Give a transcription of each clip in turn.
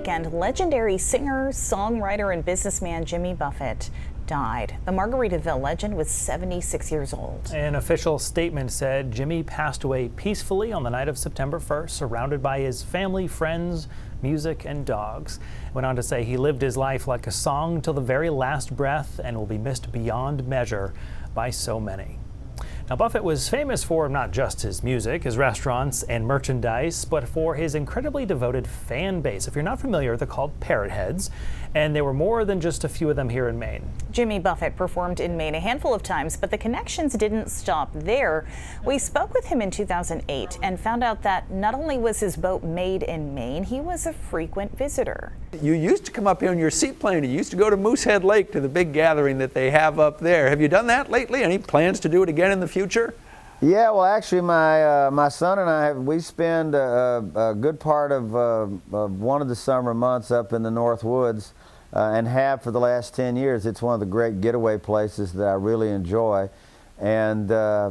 weekend, legendary singer, songwriter, and businessman Jimmy Buffett died. The Margaritaville legend was 76 years old. An official statement said Jimmy passed away peacefully on the night of September 1st, surrounded by his family, friends, music, and dogs. Went on to say he lived his life like a song till the very last breath and will be missed beyond measure by so many. Now, Buffett was famous for not just his music, his restaurants, and merchandise, but for his incredibly devoted fan base. If you're not familiar, they're called parrot heads, and there were more than just a few of them here in Maine. Jimmy Buffett performed in Maine a handful of times, but the connections didn't stop there. We spoke with him in 2008 and found out that not only was his boat made in Maine, he was a frequent visitor. You used to come up here in your seaplane. You used to go to Moosehead Lake to the big gathering that they have up there. Have you done that lately? Any plans to do it again in the future? Yeah, well, actually, my son and I we spend a good part of one of the summer months up in the North Woods, and have for the last 10 years. It's one of the great getaway places that I really enjoy. And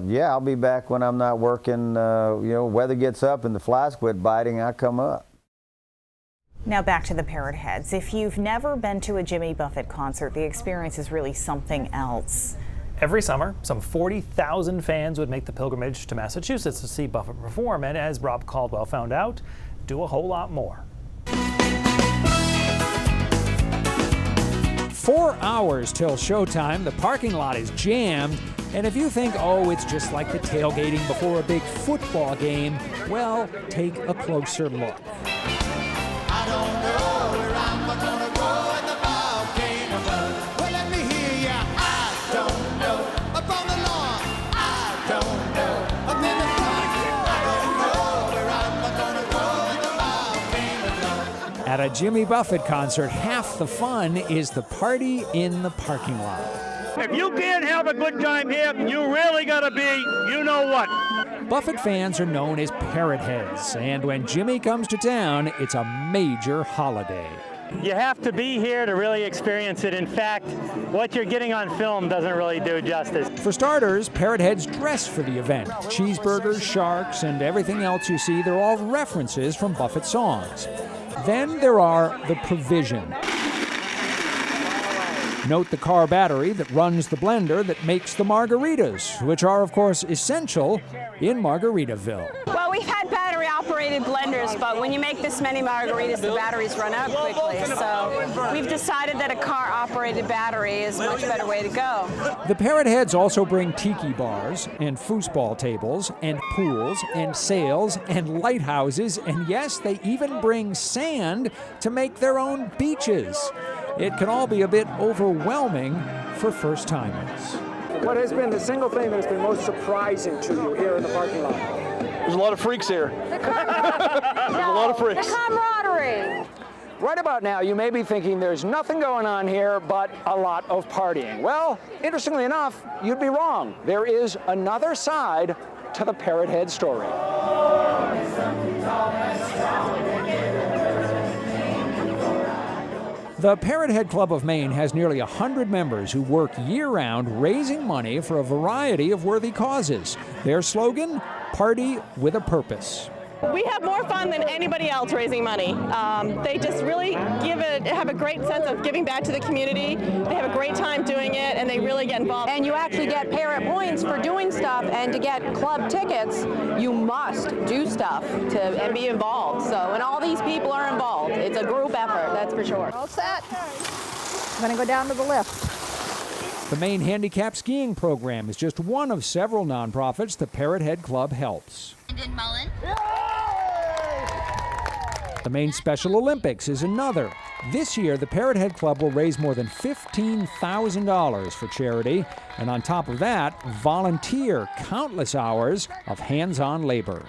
yeah, I'll be back when I'm not working. Weather gets up and the flies quit biting, I come up. Now back to the parrot heads. If you've never been to a Jimmy Buffett concert, the experience is really something else. Every summer, some 40,000 fans would make the pilgrimage to Massachusetts to see Buffett perform, and as Rob Caldwell found out, do a whole lot more. 4 hours till showtime. The parking lot is jammed. And if you think, oh, it's just like the tailgating before a big football game, well, take a closer look. I don't know where I'm gonna go in the volcano. Well, let me hear ya. I don't know. Up on the lawn, I don't know. Up in the park, I don't know where I'm gonna go in the volcano. At a Jimmy Buffett concert, half the fun is the party in the parking lot. If you can't have a good time here, you really gotta be, you know what. Buffett fans are known as parrot heads, and when Jimmy comes to town, it's a major holiday. You have to be here to really experience it. In fact, what you're getting on film doesn't really do justice. For starters, parrot heads dress for the event. Cheeseburgers, sharks, and everything else you see, they're all references from Buffett songs. Then there are the provision. Note the car battery that runs the blender that makes the margaritas, which are, of course, essential in Margaritaville. Well, we've had battery-operated blenders, but when you make this many margaritas, the batteries run out quickly. So we've decided that a car-operated battery is a much better way to go. The parrot heads also bring tiki bars and foosball tables and pools and sails and lighthouses, and yes, they even bring sand to make their own beaches. It can all be a bit overwhelming for first-timers. What has been the single thing that has been most surprising to you here in the parking lot? There's a lot of freaks here. There's a lot of freaks. The camaraderie. Right about now, you may be thinking there's nothing going on here but a lot of partying. Well, interestingly enough, you'd be wrong. There is another side to the parrot head story. The Parrot Head Club of Maine has nearly 100 members who work year-round raising money for a variety of worthy causes. Their slogan, Party with a Purpose. We have more fun than anybody else raising money. They just really have a great sense of giving back to the community. They have a great time doing it, and they really get involved. And you actually get parrot points for doing stuff, and to get club tickets, you must do stuff and be involved. So, and all these people are involved. It's a group effort, that's for sure. All set. I'm going to go down to the lift. The Maine Handicap Skiing Program is just one of several nonprofits the Parrot Head Club helps. Mullen. The Maine Special Olympics is another. This year, the Parrot Head Club will raise more than $15,000 for charity, and on top of that, volunteer countless hours of hands-on labor.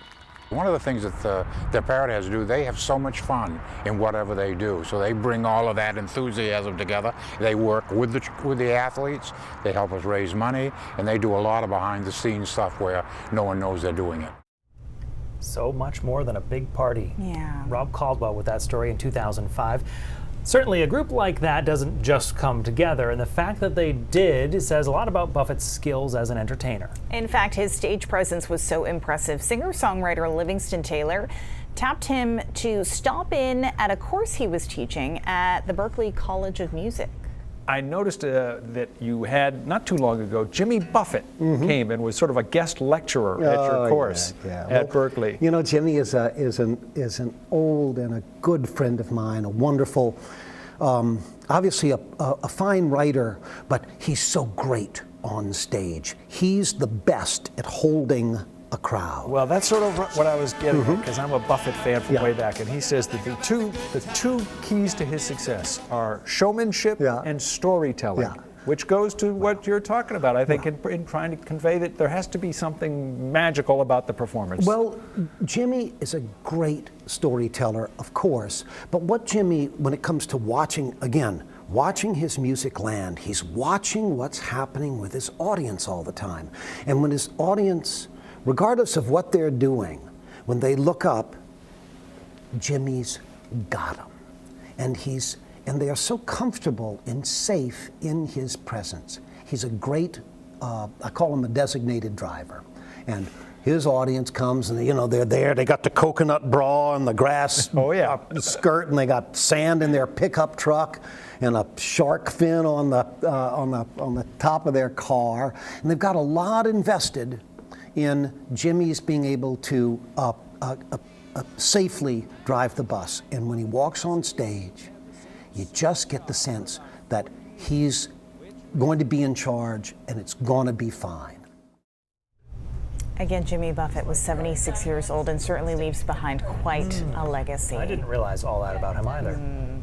One of the things that the Parrot Heads do, they have so much fun in whatever they do. So they bring all of that enthusiasm together. They work with the athletes, they help us raise money, and they do a lot of behind-the-scenes stuff where no one knows they're doing it. So much more than a big party. Yeah. Rob Caldwell with that story in 2005. Certainly a group like that doesn't just come together, and the fact that they did says a lot about Buffett's skills as an entertainer. In fact, his stage presence was so impressive. Singer-songwriter Livingston Taylor tapped him to stop in at a course he was teaching at the Berklee College of Music. I noticed that you had, not too long ago, Jimmy Buffett came and was sort of a guest lecturer at your course at Berklee. You know, Jimmy is an old and a good friend of mine, a wonderful, obviously a fine writer, but he's so great on stage. He's the best at holding a crowd. Well, that's sort of what I was getting at, because I'm a Buffett fan from way back, and he says that the two keys to his success are showmanship and storytelling, which goes to what you're talking about, I think, in trying to convey that there has to be something magical about the performance. Well, Jimmy is a great storyteller, of course, but what Jimmy, when it comes to watching his music land, he's watching what's happening with his audience all the time. And when his audience, regardless of what they're doing, when they look up, Jimmy's got them. And they are so comfortable and safe in his presence. He's a great, I call him a designated driver. And his audience comes and, you know, they're there, they got the coconut bra and the grass skirt, and they got sand in their pickup truck and a shark fin on the top of their car. And they've got a lot invested in Jimmy's being able to safely drive the bus. And when he walks on stage, you just get the sense that he's going to be in charge and it's going to be fine. Again, Jimmy Buffett was 76 years old and certainly leaves behind quite a legacy. I didn't realize all that about him either.